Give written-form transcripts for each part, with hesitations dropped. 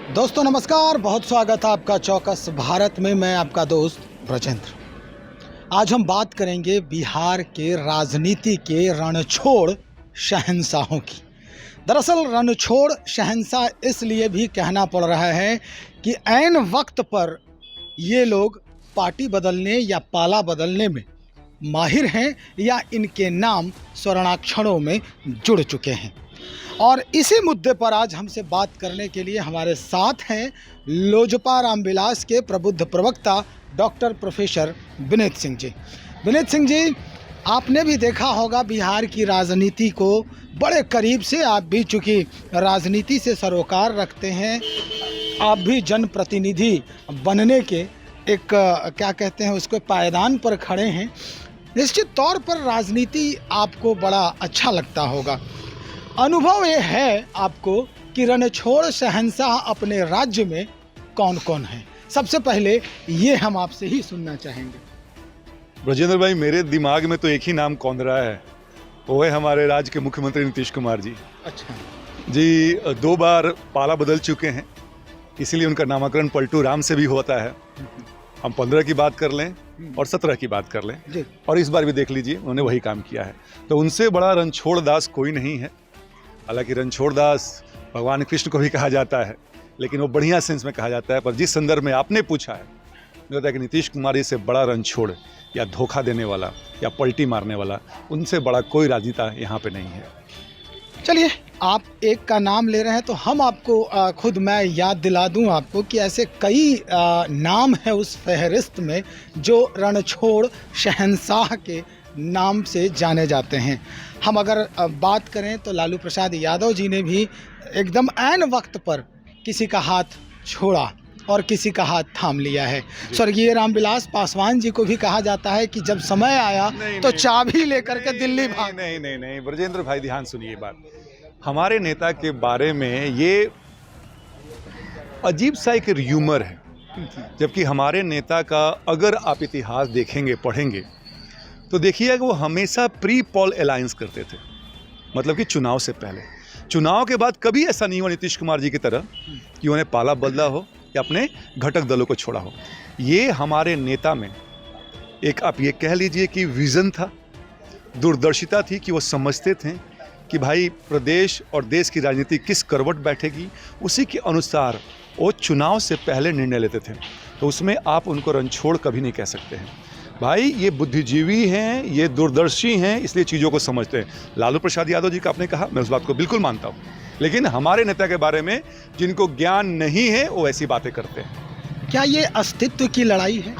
दोस्तों नमस्कार, बहुत स्वागत है आपका चौकस भारत में। मैं आपका दोस्त ब्रजेंद्र। आज हम बात करेंगे बिहार के राजनीति के रणछोड़ शहंशाहों की। दरअसल रणछोड़ शहंशाह इसलिए भी कहना पड़ रहा है कि ऐन वक्त पर ये लोग पार्टी बदलने या पाला बदलने में माहिर हैं या इनके नाम स्वर्णाक्षरों में जुड़ चुके हैं। और इसी मुद्दे पर आज हमसे बात करने के लिए हमारे साथ हैं लोजपा रामविलास के प्रबुद्ध प्रवक्ता डॉक्टर प्रोफेसर विनीत सिंह जी। विनीत सिंह जी, आपने भी देखा होगा बिहार की राजनीति को बड़े करीब से। आप भी चूँकि राजनीति से सरोकार रखते हैं, आप भी जनप्रतिनिधि बनने के एक क्या कहते हैं उसको पायदान पर खड़े हैं। निश्चित तौर पर राजनीति आपको बड़ा अच्छा लगता होगा। अनुभव ये है आपको कि रणछोड़ शहंशाह अपने राज्य में कौन कौन है? सबसे पहले ये हम आपसे ही सुनना चाहेंगे। ब्रजेंद्र भाई, मेरे दिमाग में तो एक ही नाम कौंध रहा है, वो है हमारे राज्य के मुख्यमंत्री नीतीश कुमार जी। अच्छा जी, 2 बार पाला बदल चुके हैं, इसीलिए उनका नामकरण पलटू राम से भी होता है। हम 15 की बात कर लें और 17 की बात कर लें जी। और इस बार भी देख लीजिए उन्होंने वही काम किया है। तो उनसे बड़ा रणछोड़ दास कोई नहीं है। हालांकि रणछोड़ दास भगवान कृष्ण को भी कहा जाता है, लेकिन वो बढ़िया सेंस में कहा जाता है। पर जिस संदर्भ में आपने पूछा है, मुझे लगता है कि नीतीश कुमार से बड़ा रणछोड़ या धोखा देने वाला या पलटी मारने वाला, उनसे बड़ा कोई राजनेता यहाँ पे नहीं है। चलिए, आप एक का नाम ले रहे हैं तो हम आपको खुद मैं याद दिला दूं आपको कि ऐसे कई नाम हैं उस फहरिस्त में जो रणछोड़ शहंशाह के नाम से जाने जाते हैं। हम अगर बात करें तो लालू प्रसाद यादव जी ने भी एकदम ऐन वक्त पर किसी का हाथ छोड़ा और किसी का हाथ थाम लिया है। स्वर्गीय रामविलास पासवान जी को भी कहा जाता है कि जब समय आया तो चाबी लेकर के दिल्ली भाग। नहीं, ब्रजेंद्र भाई ध्यान सुनिए बात। हमारे नेता के बारे में ये अजीब सा एक र्यूमर है, जबकि हमारे नेता का अगर आप इतिहास देखेंगे, पढ़ेंगे, तो देखिए कि वो हमेशा प्री पोल अलायंस करते थे। मतलब कि चुनाव से पहले। चुनाव के बाद कभी ऐसा नहीं हुआ नीतीश कुमार जी की तरह कि उन्हें पाला बदला हो या अपने घटक दलों को छोड़ा हो। ये हमारे नेता में एक, आप ये कह लीजिए कि विज़न था, दूरदर्शिता थी कि वो समझते थे कि भाई प्रदेश और देश की राजनीति किस करवट बैठेगी, उसी के अनुसार वो चुनाव से पहले निर्णय लेते थे। तो उसमें आप उनको रणछोड़ कभी नहीं कह सकते हैं। भाई ये बुद्धिजीवी हैं, ये दूरदर्शी हैं, इसलिए चीज़ों को समझते हैं। लालू प्रसाद यादव जी का आपने कहा, मैं उस बात को बिल्कुल मानता हूँ, लेकिन हमारे नेता के बारे में जिनको ज्ञान नहीं है वो ऐसी बातें करते हैं। क्या ये अस्तित्व की लड़ाई है?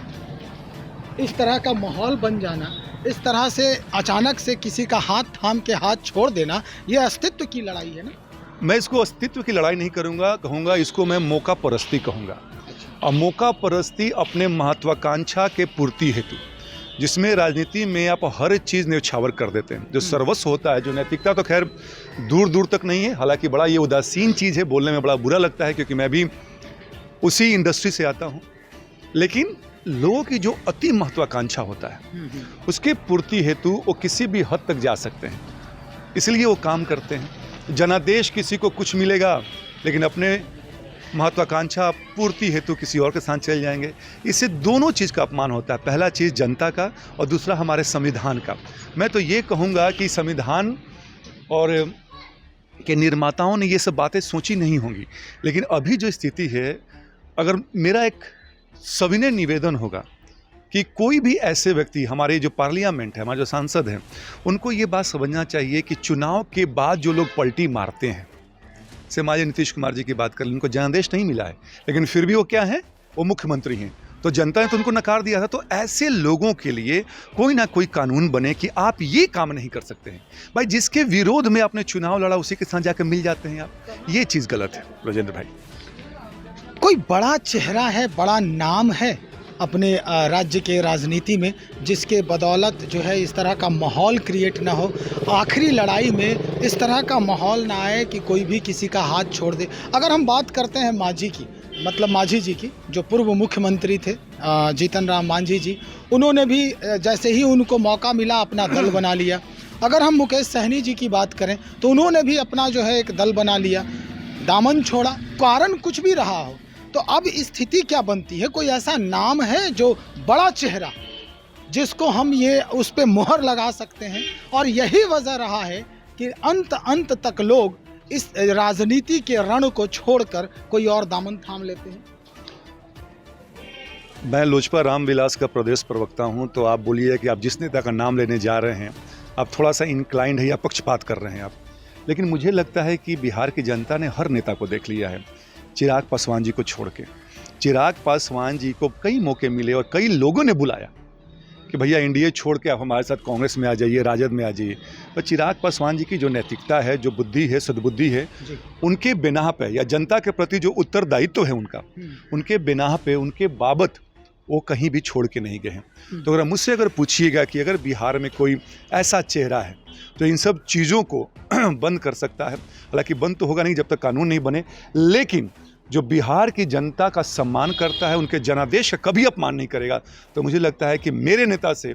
इस तरह का माहौल बन जाना, इस तरह से अचानक से किसी का हाथ थाम के हाथ छोड़ देना, ये अस्तित्व की लड़ाई है ना? मैं इसको अस्तित्व की लड़ाई नहीं करूँगा, कहूँगा इसको मैं मौका परस्ती कहूँगा। और मौका परस्ती अपने महत्वाकांक्षा के पूर्ति हेतु, जिसमें राजनीति में आप हर चीज़ न्यौछावर कर देते हैं। जो सर्वस्व होता है, जो नैतिकता, तो खैर दूर दूर तक नहीं है। हालांकि बड़ा ये उदासीन चीज़ है, बोलने में बड़ा बुरा लगता है क्योंकि मैं भी उसी इंडस्ट्री से आता हूँ। लेकिन लोगों की जो अति महत्वाकांक्षा होता है, उसके पूर्ति हेतु वो किसी भी हद तक जा सकते हैं, इसलिए वो काम करते हैं। जनादेश किसी को कुछ मिलेगा, लेकिन अपने महत्वाकांक्षा पूर्ति हेतु किसी और के साथ चल जाएंगे। इससे दोनों चीज़ का अपमान होता है। पहला चीज़ जनता का और दूसरा हमारे संविधान का। मैं तो ये कहूँगा कि संविधान और के निर्माताओं ने ये सब बातें सोची नहीं होंगी, लेकिन अभी जो स्थिति है, अगर मेरा एक सविनय निवेदन होगा कि कोई भी ऐसे व्यक्ति, हमारे जो पार्लियामेंट है, हमारे जो सांसद हैं, उनको ये बात समझना चाहिए कि चुनाव के बाद जो लोग पलटी मारते हैं, से माननीय नीतीश कुमार जी की बात कर लें, उनको जनादेश नहीं मिला है, लेकिन फिर भी वो क्या है, वो मुख्यमंत्री हैं। तो जनता ने तो उनको नकार दिया था। तो ऐसे लोगों के लिए कोई ना कोई कानून बने कि आप ये काम नहीं कर सकते हैं। भाई, जिसके विरोध में आपने चुनाव लड़ा उसी के साथ जाकर मिल जाते हैं आप, ये चीज़ गलत है राजेंद्र भाई। कोई बड़ा चेहरा है, बड़ा नाम है अपने राज्य के राजनीति में, जिसके बदौलत जो है इस तरह का माहौल क्रिएट ना हो, आखिरी लड़ाई में इस तरह का माहौल ना आए कि कोई भी किसी का हाथ छोड़ दे। अगर हम बात करते हैं मांझी की, मतलब मांझी जी की, जो पूर्व मुख्यमंत्री थे जीतन राम मांझी जी, उन्होंने भी जैसे ही उनको मौका मिला अपना दल बना लिया। अगर हम मुकेश सहनी जी की बात करें तो उन्होंने भी अपना जो है एक दल बना लिया। दामन छोड़ा, कारण कुछ भी रहा हो, तो अब स्थिति क्या बनती है? कोई ऐसा नाम है जो बड़ा चेहरा जिसको हम ये उस पे मोहर लगा सकते हैं? और यही वजह रहा है कि अंत तक लोग इस राजनीति के रण को छोड़कर कोई और दामन थाम लेते हैं। मैं लोजपा रामविलास का प्रदेश प्रवक्ता हूं, तो आप बोलिए कि आप जिस नेता का नाम लेने जा रहे हैं आप थोड़ा सा इंक्लाइंड है या पक्षपात कर रहे हैं आप। लेकिन मुझे लगता है कि बिहार की जनता ने हर नेता को देख लिया है, चिराग पासवान जी को छोड़ के। चिराग पासवान जी को कई मौके मिले और कई लोगों ने बुलाया कि भैया एनडीए छोड़ के आप हमारे साथ कांग्रेस में आ जाइए, राजद में आ जाइए। पर चिराग पासवान जी की जो नैतिकता है, जो बुद्धि है, सद्बुद्धि है, उनके बिना पे या जनता के प्रति जो उत्तरदायित्व है उनका, उनके बिना पे, उनके बाबत वो कहीं भी छोड़ के नहीं गए हैं। तो अगर मुझसे अगर पूछिएगा कि अगर बिहार में कोई ऐसा चेहरा है तो इन सब चीज़ों को बंद कर सकता है, हालांकि बंद तो होगा नहीं जब तक कानून नहीं बने, लेकिन जो बिहार की जनता का सम्मान करता है, उनके जनादेश का कभी अपमान नहीं करेगा, तो मुझे लगता है कि मेरे नेता से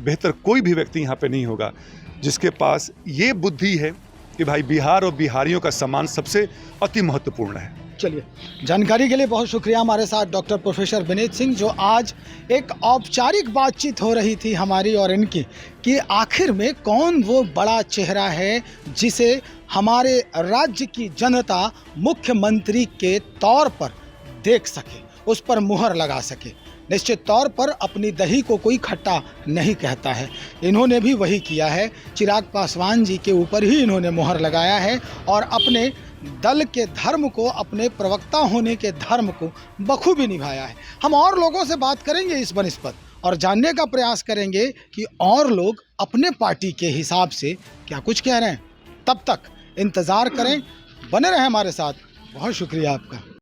बेहतर कोई भी व्यक्ति यहाँ पे नहीं होगा जिसके पास ये बुद्धि है कि भाई बिहार और बिहारियों का सम्मान सबसे अति महत्वपूर्ण है। चलिए, जानकारी के लिए बहुत शुक्रिया। हमारे साथ डॉक्टर प्रोफेसर विनीत सिंह, जो आज एक औपचारिक बातचीत हो रही थी हमारी और इनकी कि आखिर में कौन वो बड़ा चेहरा है जिसे हमारे राज्य की जनता मुख्यमंत्री के तौर पर देख सके, उस पर मुहर लगा सके। निश्चित तौर पर अपनी दही को कोई खट्टा नहीं कहता है, इन्होंने भी वही किया है। चिराग पासवान जी के ऊपर ही इन्होंने मुहर लगाया है और अपने दल के धर्म को, अपने प्रवक्ता होने के धर्म को बखूबी निभाया है। हम और लोगों से बात करेंगे इस बनिस्पत और जानने का प्रयास करेंगे कि और लोग अपने पार्टी के हिसाब से क्या कुछ कह रहे हैं। तब तक इंतज़ार करें, बने रहें हमारे साथ। बहुत शुक्रिया आपका।